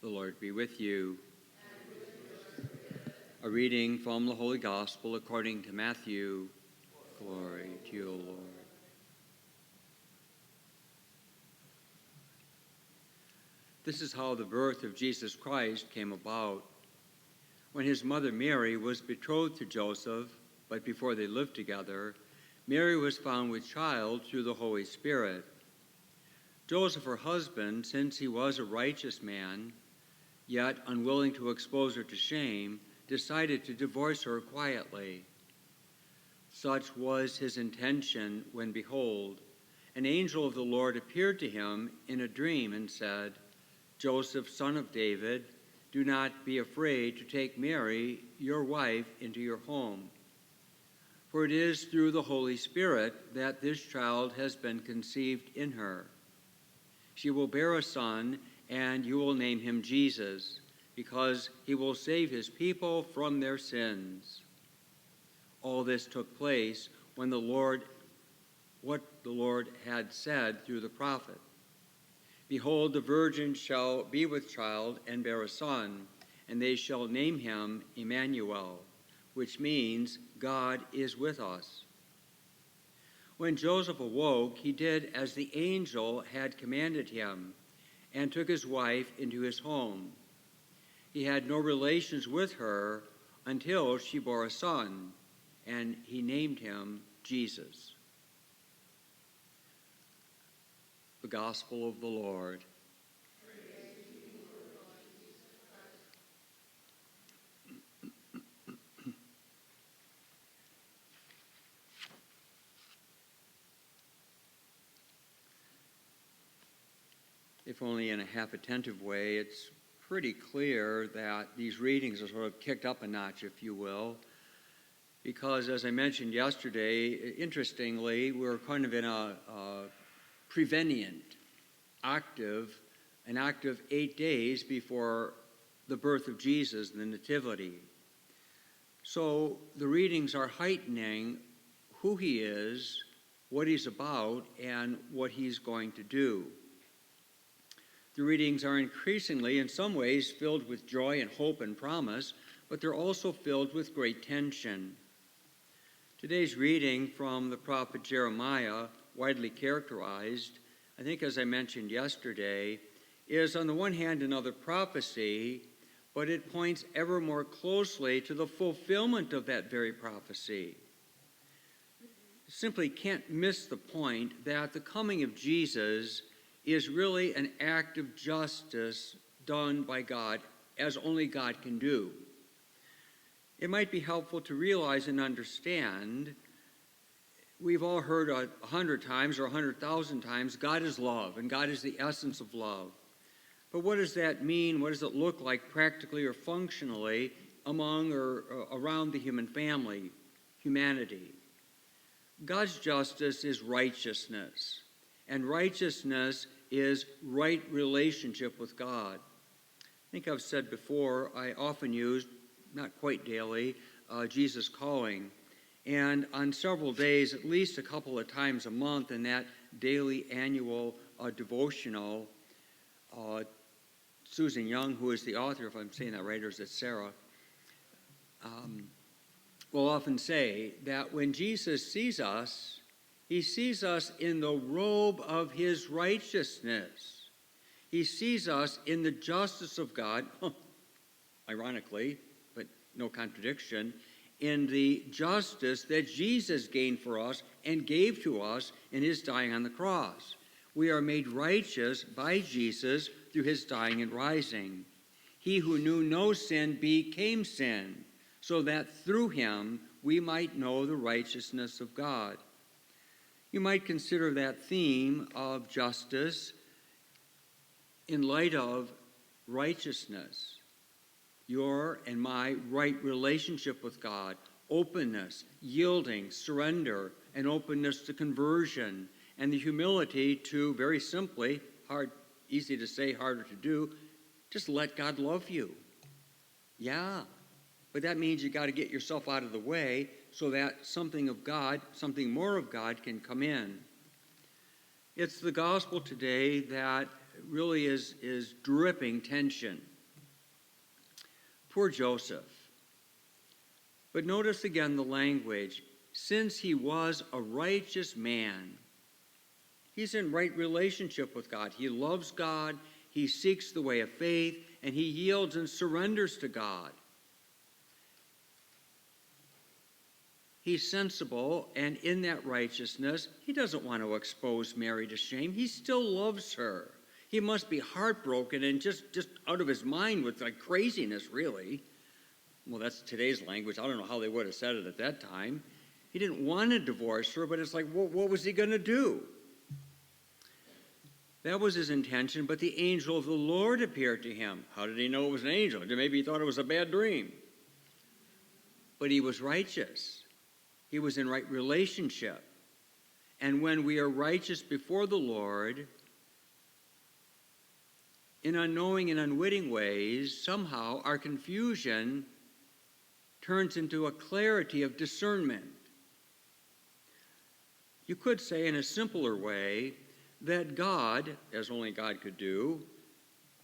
The Lord be with you. A reading from the Holy Gospel according to Matthew. Glory to you, Lord. This is how the birth of Jesus Christ came about. When his mother Mary was betrothed to Joseph, but before they lived together, Mary was found with child through the Holy Spirit. Joseph, her husband, since he was a righteous man, yet unwilling to expose her to shame, decided to divorce her quietly. Such was his intention when, behold, an angel of the Lord appeared to him in a dream and said, "Joseph, son of David, do not be afraid to take Mary, your wife, into your home. For it is through the Holy Spirit that this child has been conceived in her. She will bear a son, and you will name him Jesus, because he will save his people from their sins." All this took place when what the Lord had said through the prophet. "Behold, the virgin shall be with child and bear a son, and they shall name him Emmanuel," which means God is with us. When Joseph awoke, he did as the angel had commanded him, and took his wife into his home. He had no relations with her until she bore a son, and he named him Jesus. The Gospel of the Lord. If only in a half-attentive way, it's pretty clear that these readings are sort of kicked up a notch, if you will, because as I mentioned yesterday, interestingly, we're kind of in a prevenient octave, an octave 8 days before the birth of Jesus, the Nativity. So the readings are heightening who he is, what he's about, and what he's going to do. The readings are increasingly, in some ways, filled with joy and hope and promise, but they're also filled with great tension. Today's reading from the prophet Jeremiah, widely characterized, I think as I mentioned yesterday, is on the one hand another prophecy, but it points ever more closely to the fulfillment of that very prophecy. Simply can't miss the point that the coming of Jesus is really an act of justice done by God, as only God can do. It might be helpful to realize and understand, we've all heard 100 times or 100,000 times, God is love, and God is the essence of love. But what does that mean? What does it look like practically or functionally among or around the human family, humanity? God's justice is righteousness, and righteousness is right relationship with God. I think I've said before, I often use, not quite daily, Jesus Calling. And on several days, at least a couple of times a month in that daily annual devotional, Susan Young, who is the author, if I'm saying that right, or is it Sarah, will often say that when Jesus sees us, he sees us in the robe of his righteousness. He sees us in the justice of God, ironically, but no contradiction, in the justice that Jesus gained for us and gave to us in his dying on the cross. We are made righteous by Jesus through his dying and rising. He who knew no sin became sin, so that through him we might know the righteousness of God. You might consider that theme of justice in light of righteousness, your and my right relationship with God, openness, yielding, surrender, and openness to conversion, and the humility to, very simply, easy to say, harder to do, just let God love you. Yeah, but that means you got to get yourself out of the way so that something of God, something more of God can come in. It's the gospel today that really is dripping tension. Poor Joseph. But notice again the language. Since he was a righteous man, he's in right relationship with God. He loves God, he seeks the way of faith, and he yields and surrenders to God. He's sensible, and in that righteousness, he doesn't want to expose Mary to shame. He still loves her. He must be heartbroken and just out of his mind with like craziness, really. Well, that's today's language. I don't know how they would have said it at that time. He didn't want to divorce her, but it's like, what was he going to do? That was his intention, but the angel of the Lord appeared to him. How did he know it was an angel? Maybe he thought it was a bad dream. But he was righteous. He was in right relationship. And when we are righteous before the Lord, in unknowing and unwitting ways, somehow our confusion turns into a clarity of discernment. You could say in a simpler way that God, as only God could do,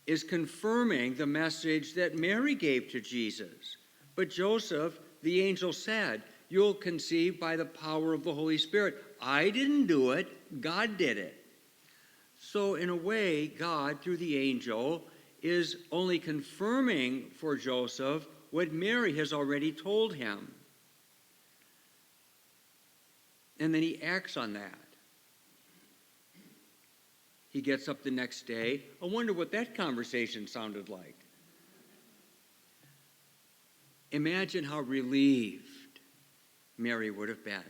is confirming the message that Mary gave to Jesus. But Joseph, the angel said, you'll conceive by the power of the Holy Spirit. I didn't do it, God did it. So in a way, God, through the angel, is only confirming for Joseph what Mary has already told him. And then he acts on that. He gets up the next day. I wonder what that conversation sounded like. Imagine how relieved Mary would have been.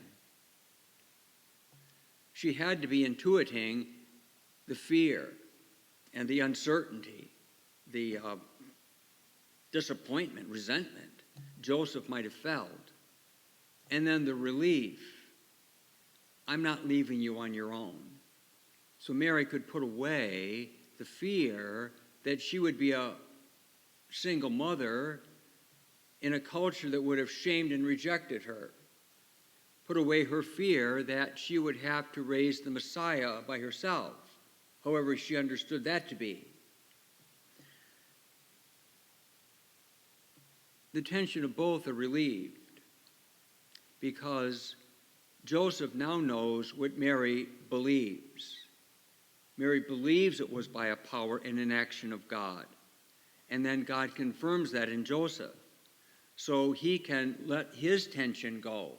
She had to be intuiting the fear and the uncertainty, the disappointment, resentment Joseph might have felt. And then the relief. I'm not leaving you on your own. So Mary could put away the fear that she would be a single mother in a culture that would have shamed and rejected her. Put away her fear that she would have to raise the Messiah by herself, however she understood that to be. The tension of both are relieved because Joseph now knows what Mary believes. Mary believes it was by a power and an action of God. And then God confirms that in Joseph. So he can let his tension go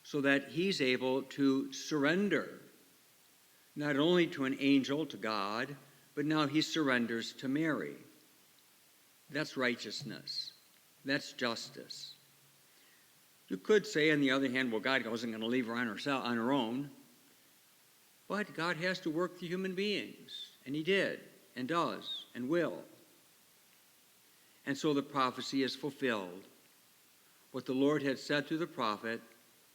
so that he's able to surrender not only to an angel, to God, but now he surrenders to Mary. That's righteousness. That's justice. You could say, on the other hand, well, God wasn't going to leave her on her own. But God has to work through human beings, and he did, and does, and will. And so the prophecy is fulfilled. What the Lord had said through the prophet,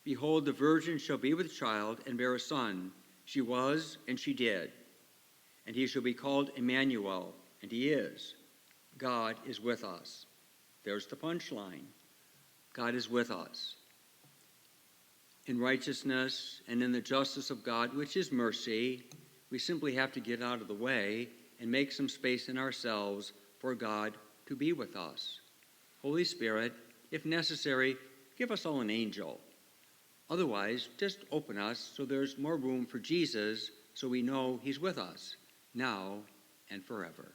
behold, the virgin shall be with child and bear a son. She was, and she did. And he shall be called Emmanuel, and he is. God is with us. There's the punchline. God is with us. In righteousness and in the justice of God, which is mercy, we simply have to get out of the way and make some space in ourselves for God to be with us. Holy Spirit, if necessary, give us all an angel. Otherwise, just open us so there's more room for Jesus so we know he's with us now and forever.